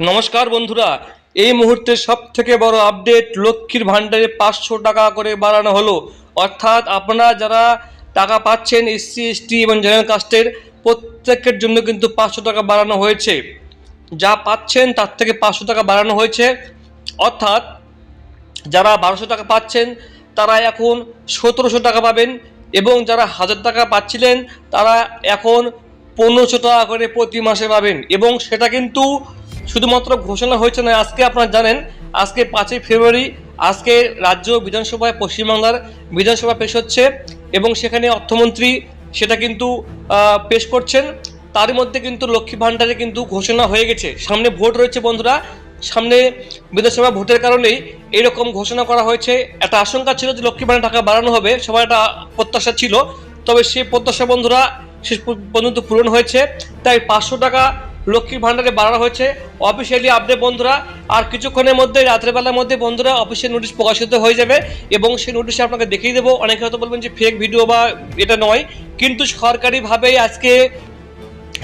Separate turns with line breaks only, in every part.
নমস্কার বন্ধুরা, এই মুহূর্তে সবথেকে বড় আপডেট, লক্ষ্মীর ভাণ্ডারে 500 টাকা করে বাড়ানো হলো। অর্থাৎ আপনারা যারা টাকা পাচ্ছেন এসসি এসটি এবং জেনারেল কাস্টের প্রত্যেকের জন্য কিন্তু 500 টাকা বাড়ানো হয়েছে। যা পাচ্ছেন তার থেকে 500 টাকা বাড়ানো হয়েছে। অর্থাৎ যারা 1200 টাকা পাচ্ছেন তারা এখন 1700 টাকা পাবেন, এবং যারা 1000 টাকা পাচ্ছিলেন তারা এখন 1500 টাকা করে প্রতি মাসে পাবেন। এবং সেটা কিন্তু শুধুমাত্র ঘোষণা হয়েছে না, আজকে আপনারা জানেন আজকে 5ই ফেব্রুয়ারি আজকে রাজ্য বিধানসভায় পশ্চিমবাংলার বিধানসভা পেশ হচ্ছে, এবং সেখানে অর্থমন্ত্রী সেটা কিন্তু পেশ করছেন। তার মধ্যে কিন্তু লক্ষ্মী ভাণ্ডারে কিন্তু ঘোষণা হয়ে গেছে। সামনে ভোট রয়েছে বন্ধুরা, সামনে বিধানসভা ভোটের কারণেই এইরকম ঘোষণা করা হয়েছে। একটা আশঙ্কা ছিল যে লক্ষ্মী ভাণ্ডার টাকা বাড়ানো হবে, সবার একটা প্রত্যাশা ছিল, তবে সেই প্রত্যাশা বন্ধুরা শেষ পর্যন্ত পূরণ হয়েছে। তাই 500 টাকা লক্ষ্মীর ভাণ্ডারে বাড়ানো হয়েছে। অফিসিয়ালি আপডেট বন্ধুরা, আর কিছুক্ষণের মধ্যে রাত্রেবেলার মধ্যে বন্ধুরা অফিসিয়াল নোটিশ প্রকাশিত হয়ে যাবে, এবং সেই নোটিশে আপনাকে দেখিয়ে দেবো। অনেকে হয়তো বলবেন যে ফেক ভিডিও বা এটা নয়, কিন্তু সরকারিভাবেই আজকে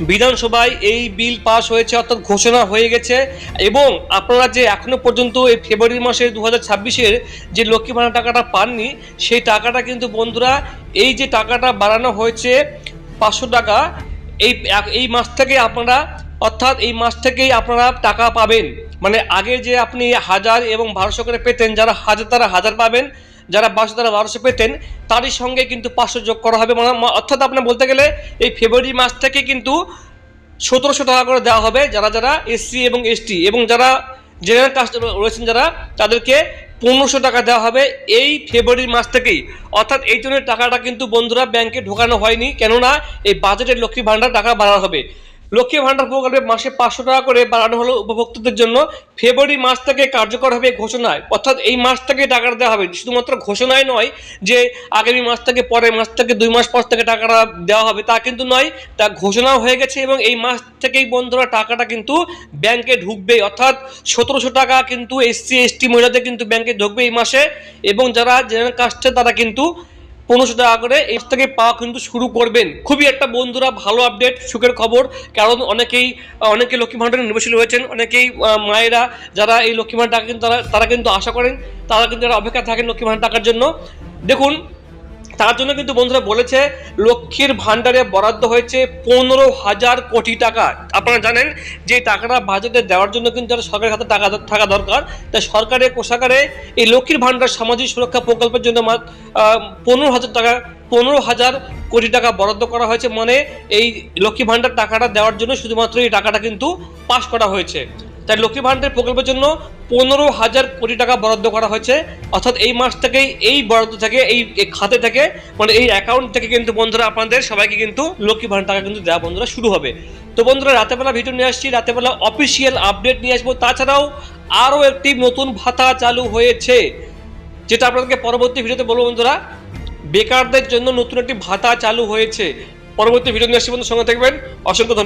বিধানসভায় এই বিল পাস হয়েছে, অর্থাৎ ঘোষণা হয়ে গেছে। এবং আপনারা যে এখনো পর্যন্ত এই ফেব্রুয়ারি মাসের 2026-এর যে লক্ষ্মী ভাণ্ডার টাকাটা পাননি, সেই টাকাটা কিন্তু বন্ধুরা এই যে টাকাটা বাড়ানো হয়েছে 500 টাকা, এই মাস থেকে আপনারা, অর্থাৎ এই মাস থেকেই আপনারা টাকা পাবেন। মানে আগে যে আপনি 1000 এবং 1200 করে পেতেন, যারা 1000 তারা 1000 পাবেন, যারা 1200 তারা 1200 পেতেন, তারই সঙ্গে কিন্তু 500 যোগ করা হবে। অর্থাৎ আপনার বলতে গেলে এই ফেব্রুয়ারি মাস থেকে কিন্তু 1700 টাকা করে দেওয়া হবে যারা যারা এসসি এবং এসটি, এবং যারা জেনারেল কাস্ট রয়েছেন যারা, তাদেরকে 1500 টাকা দেওয়া হবে এই ফেব্রুয়ারি মাস থেকেই। অর্থাৎ এই জন্য টাকাটা কিন্তু বন্ধুরা ব্যাংকে ঢোকানো হয়নি, কেননা এই বাজেটের লক্ষ্মী ভাণ্ডার টাকা বাড়ানো হবে। লক্ষ্মী ভাণ্ডার প্রকল্পে মাসে 500 টাকা করে বাড়ানো হলো উপভোক্তাদের জন্য। ফেব্রুয়ারি মাস থেকে কার্যকর হবে ঘোষণায়, অর্থাৎ এই মাস থেকে টাকাটা দেওয়া হবে। শুধুমাত্র ঘোষণায় নয় যে আগামী মাস থেকে, পরের মাস থেকে, 2 মাস পর থেকে টাকাটা দেওয়া হবে, তা কিন্তু নয়, তা ঘোষণাও হয়ে গেছে। এবং এই মাস থেকেই বন্ধুরা টাকাটা কিন্তু ব্যাংকে ঢুকবে। অর্থাৎ 1700 টাকা কিন্তু এসসি এসটি মহিলাদের কিন্তু ব্যাংকে ঢুকবে এই মাসে, এবং যারা জেনারেল কাস্টে তারা কিন্তু 1500 টাকা করে এই থেকে পাওয়া কিন্তু শুরু করবেন। খুবই একটা বন্ধুরা ভালো আপডেট, সুখের খবর। কারণ অনেকে লক্ষ্মী ভাণ্ডারে নির্ভরশীল হয়েছেন, অনেকেই মায়েরা যারা এই লক্ষ্মী ভাণ্ডার টাকা কিন্তু তারা কিন্তু আশা করেন, তারা কিন্তু অপেক্ষা থাকেন লক্ষ্মী ভাণ্ডার টাকার জন্য। দেখুন, তার জন্য কিন্তু বন্ধুরা বলেছে লক্ষ্মীর ভাণ্ডারে বরাদ্দ হয়েছে 15,000 কোটি টাকা। আপনারা জানেন যে টাকাটা বাজেটে দেওয়ার জন্য কিন্তু সরকারের হাতে টাকা থাকা দরকার। তাই সরকারের কোষাগারে এই লক্ষ্মীর ভাণ্ডার সামাজিক সুরক্ষা প্রকল্পের জন্য 15,000 কোটি টাকা বরাদ্দ করা হয়েছে। মানে এই লক্ষ্মী ভাণ্ডার টাকাটা দেওয়ার জন্য শুধুমাত্র এই টাকাটা কিন্তু পাস করা হয়েছে। তাই লক্ষ্মী ভাণ্ডার প্রকল্পের জন্য 15,000 কোটি টাকা বরাদ্দ করা হয়েছে। অর্থাৎ এই মাস থেকেই এই বরাদ্দ থেকে, এই খাতে থেকে, মানে এই অ্যাকাউন্ট থেকে কিন্তু বন্ধুরা আপনাদের সবাইকে কিন্তু লক্ষ্মী ভাণ্ডার টাকা কিন্তু দেওয়া বন্ধুরা শুরু হবে। তো বন্ধুরা রাতেবেলা ভিডিও নিয়ে আসছি, রাতেবেলা অফিসিয়াল আপডেট নিয়ে আসবো। তাছাড়াও আরও একটি নতুন ভাতা চালু হয়েছে, যেটা আপনাদেরকে পরবর্তী ভিডিওতে বলবো বন্ধুরা। বেকারদের জন্য নতুন একটি ভাতা চালু হয়েছে, পরবর্তী ভিডিও নিয়ে আসছি বন্ধু, সঙ্গে থাকবেন। অসংখ্য ধন্যবাদ।